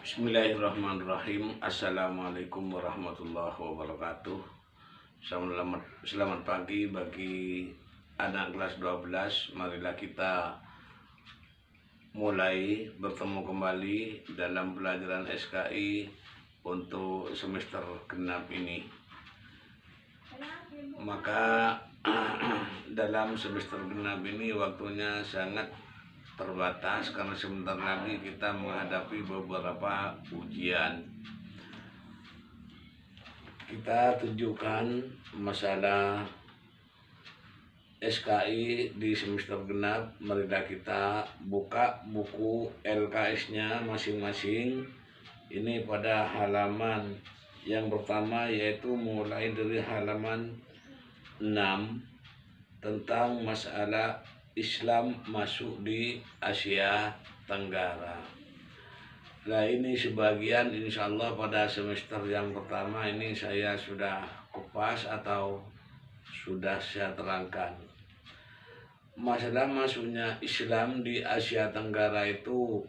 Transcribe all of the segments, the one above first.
Bismillahirrahmanirrahim. Assalamualaikum warahmatullahi wabarakatuh. Selamat pagi bagi anak kelas 12. Marilah kita mulai bertemu kembali dalam pelajaran SKI untuk semester genap ini. Maka dalam semester genap ini waktunya sangat terbatas karena sebentar lagi kita menghadapi beberapa ujian. Kita tunjukkan masalah SKI di semester genap. Marilah kita buka buku LKS-nya masing-masing. Ini pada halaman yang pertama, yaitu mulai dari halaman 6 tentang masalah Islam masuk di Asia Tenggara. Nah, ini sebagian insya Allah pada semester yang pertama ini saya sudah kupas atau sudah saya terangkan. Masalah masuknya Islam di Asia Tenggara itu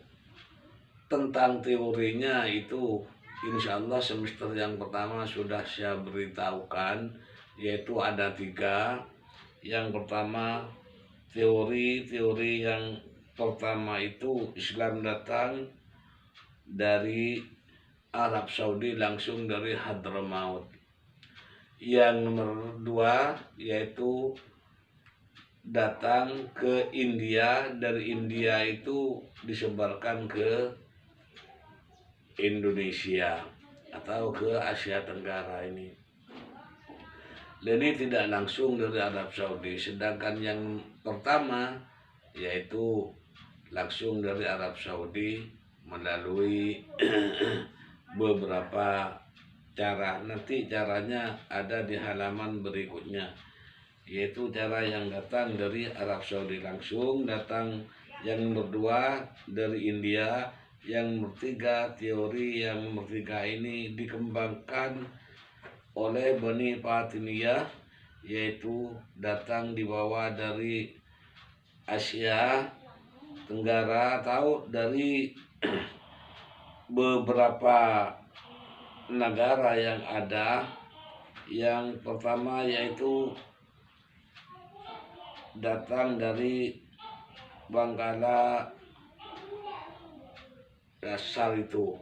tentang teorinya itu insya Allah semester yang pertama sudah saya beritahukan, yaitu ada 3. Yang pertama, teori yang pertama itu Islam datang dari Arab Saudi, langsung dari Hadramaut. Yang nomor 2 yaitu datang ke India, dari India itu disebarkan ke Indonesia atau ke Asia Tenggara ini. Dan ini tidak langsung dari Arab Saudi. Sedangkan yang pertama yaitu langsung dari Arab Saudi melalui beberapa cara. Nanti caranya ada di halaman berikutnya, yaitu cara yang datang dari Arab Saudi langsung, datang yang nomor 2 dari India, yang nomor 3 teori yang nomor 3 ini dikembangkan oleh Bani Fatimiyah, yaitu datang dibawa dari Asia Tenggara atau dari beberapa negara yang ada. Yang pertama yaitu datang dari Bangkala dasar itu.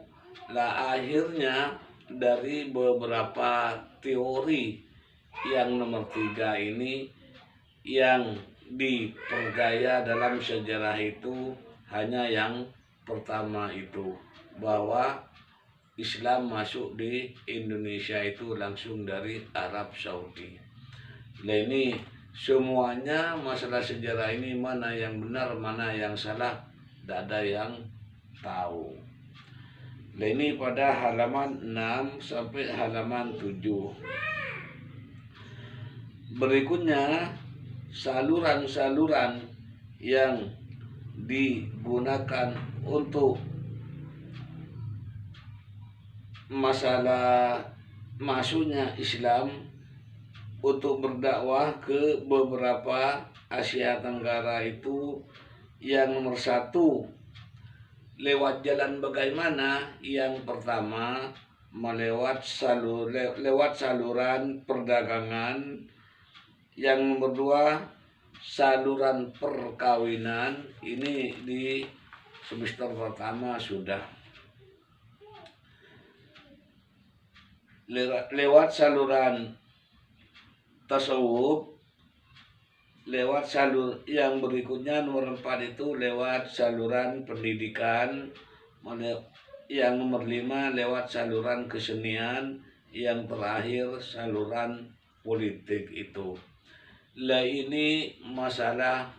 Nah, akhirnya dari beberapa teori yang nomor 3 ini yang dipercaya dalam sejarah itu hanya yang pertama itu, bahwa Islam masuk di Indonesia itu langsung dari Arab Saudi. Nah, ini semuanya masalah sejarah ini, mana yang benar mana yang salah tidak ada yang tahu. Nah, ini pada halaman 6 sampai halaman 7. Berikutnya saluran-saluran yang digunakan untuk masalah masuknya Islam untuk berdakwah ke beberapa Asia Tenggara itu. Yang nomor 1, lewat jalan bagaimana? Yang pertama, lewat saluran perdagangan. Yang nomor 2, saluran perkawinan. Ini di semester pertama sudah. Lewat saluran tasawuf, lewat yang berikutnya nomor 4 itu lewat saluran pendidikan. Yang nomor 5 lewat saluran kesenian. Yang terakhir saluran politik itu. Lah, ini masalah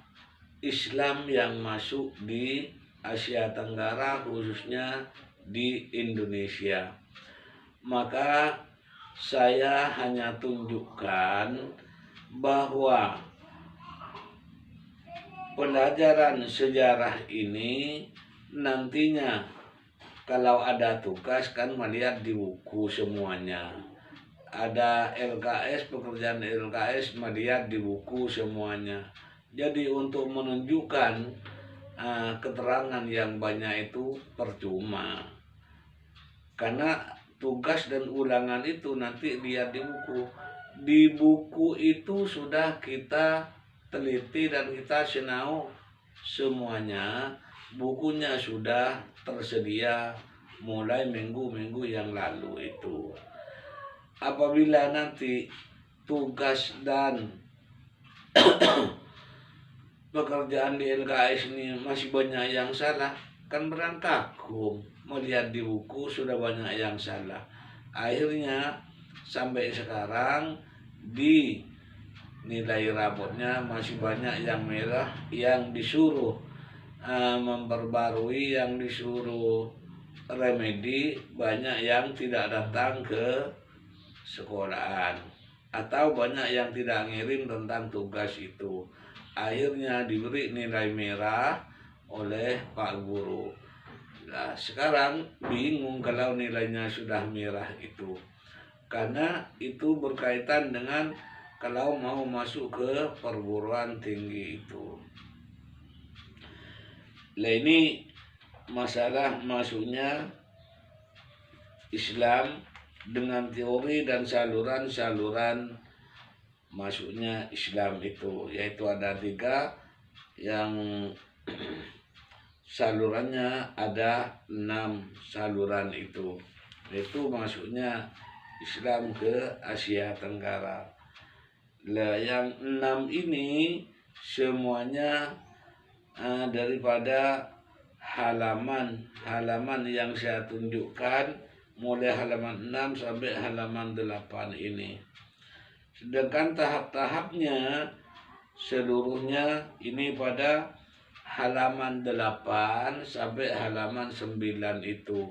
Islam yang masuk di Asia Tenggara, khususnya di Indonesia. Maka saya hanya tunjukkan bahwa pelajaran sejarah ini nantinya kalau ada tugas kan melihat di buku semuanya. Ada LKS, pekerjaan LKS melihat di buku semuanya. Jadi untuk menunjukkan keterangan yang banyak itu percuma. Karena tugas dan ulangan itu nanti lihat di buku. Di buku itu sudah kita teliti dan kita sinau semuanya. Bukunya sudah tersedia mulai minggu-minggu yang lalu itu. Apabila nanti tugas dan pekerjaan di LKS ini masih banyak yang salah, kan berantakum. Melihat di buku sudah banyak yang salah. Akhirnya sampai sekarang di nilai rapotnya masih banyak yang merah, yang disuruh memperbarui, yang disuruh remedi, banyak yang tidak datang ke sekolahan atau banyak yang tidak ngirim tentang tugas itu. Akhirnya diberi nilai merah oleh Pak Guru. Nah, sekarang bingung kalau nilainya sudah merah itu, karena itu berkaitan dengan kalau mau masuk ke perguruan tinggi itu. Nah, ini masalah masuknya Islam dengan teori dan saluran-saluran masuknya Islam itu, yaitu ada 3 yang salurannya ada 6 saluran itu masuknya Islam ke Asia Tenggara. Lah yang 6 ini semuanya daripada halaman yang saya tunjukkan mulai halaman 6 sampai halaman 8 ini. Sedangkan tahap-tahapnya seluruhnya ini pada halaman 8 sampai halaman 9 itu.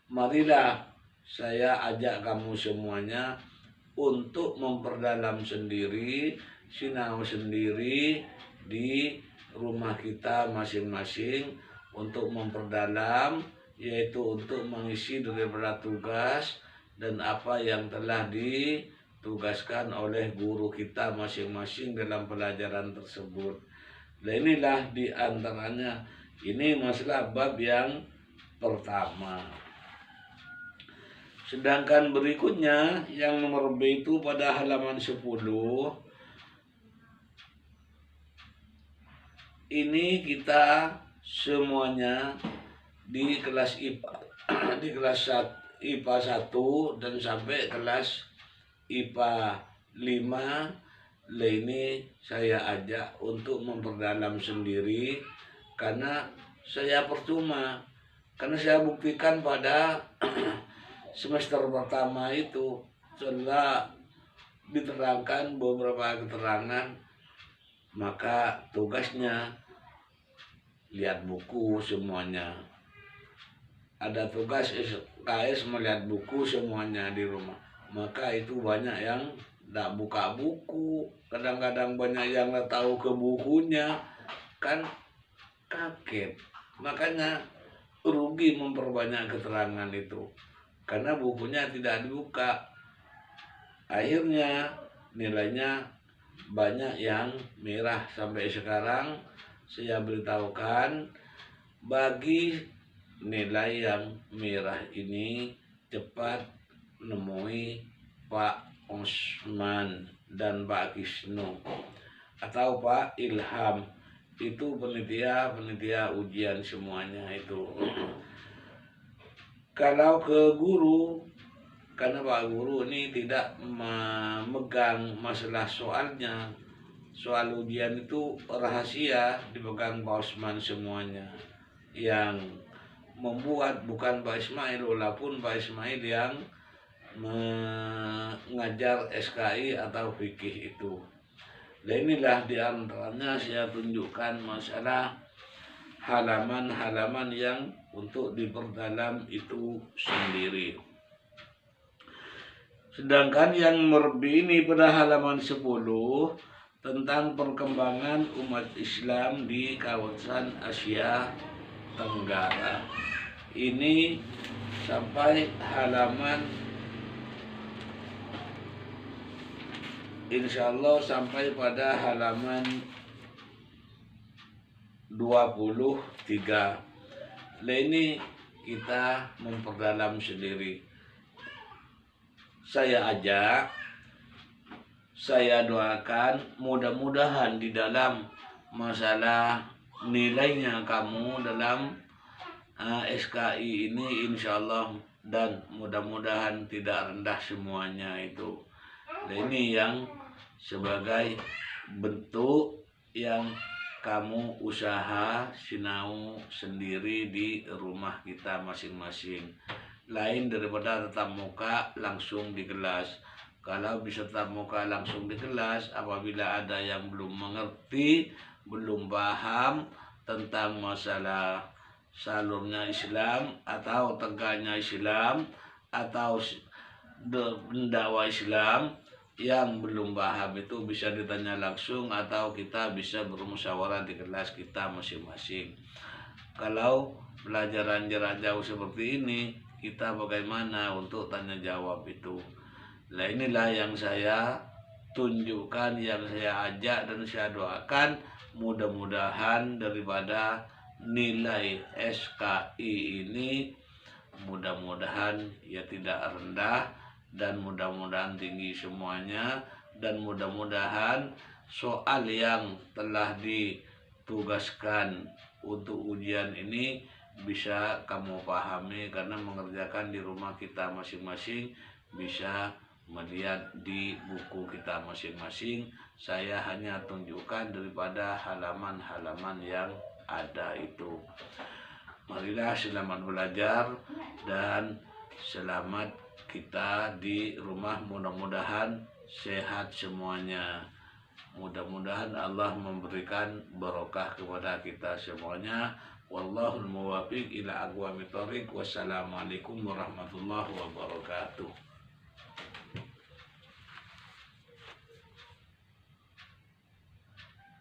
Marilah saya ajak kamu semuanya untuk memperdalam sendiri, sinau sendiri di rumah kita masing-masing untuk memperdalam, yaitu untuk mengisi daripada tugas dan apa yang telah ditugaskan oleh guru kita masing-masing dalam pelajaran tersebut. Nah, inilah diantaranya, ini masalah bab yang pertama. Sedangkan berikutnya yang nomor B itu pada halaman 10. Ini kita semuanya di kelas IPA di kelas IPA 1 dan sampai kelas IPA 5. Lah ini saya ajak untuk memperdalam sendiri, karena saya percuma, karena saya buktikan pada semester pertama itu setelah diterangkan beberapa keterangan, maka tugasnya lihat buku semuanya. Ada tugas SKS melihat buku semuanya di rumah, maka itu banyak yang tidak buka buku, kadang-kadang banyak yang tidak tahu ke bukunya, kan kaget. Makanya rugi memperbanyak keterangan itu, karena bukunya tidak dibuka. Akhirnya nilainya banyak yang merah. Sampai sekarang saya beritahukan, bagi nilai yang merah ini cepat menemui Pak Osman dan Pak Kisno atau Pak Ilham, itu penitia ujian semuanya itu. Kalau ke guru, karena Pak Guru ini tidak memegang masalah soalnya, soal ujian itu rahasia, dipegang Pak Osman semuanya. Yang membuat bukan Pak Ismail, walaupun Pak Ismail yang mengajar SKI atau fikih itu. Dan inilah diantaranya saya tunjukkan masalah halaman-halaman yang untuk diperdalam itu sendiri. Sedangkan yang merbi ini pada halaman 10 tentang perkembangan umat Islam di kawasan Asia Tenggara. Ini sampai halaman, insya Allah sampai pada halaman 23. Nah, ini kita memperdalam sendiri. Saya ajak, saya doakan mudah-mudahan di dalam masalah nilainya kamu dalam SKI ini insya Allah, dan mudah-mudahan tidak rendah semuanya itu. Dan ini yang sebagai bentuk yang kamu usaha sinau sendiri di rumah kita masing-masing, lain daripada tatap muka langsung di kelas. Kalau bisa tatap muka langsung di kelas, apabila ada yang belum mengerti, belum paham tentang masalah salurnya Islam atau tegaknya Islam atau dakwah Islam, yang belum paham itu bisa ditanya langsung atau kita bisa bermusyawarah di kelas kita masing-masing. Kalau pelajaran jarak jauh seperti ini, kita bagaimana untuk tanya jawab itu. Nah, inilah yang saya tunjukkan, yang saya ajak dan saya doakan, mudah-mudahan daripada nilai SKI ini mudah-mudahan ya tidak rendah, dan mudah-mudahan tinggi semuanya, dan mudah-mudahan soal yang telah ditugaskan untuk ujian ini bisa kamu pahami, karena mengerjakan di rumah kita masing-masing, bisa melihat di buku kita masing-masing. Saya hanya tunjukkan daripada halaman-halaman yang ada itu. Marilah selamat belajar dan selamat kita di rumah, mudah-mudahan sehat semuanya. Mudah-mudahan Allah memberikan barokah kepada kita semuanya. Wallahul muwaffiq ila aqwamit thoriq. Wassalamualaikum warahmatullahi wabarakatuh.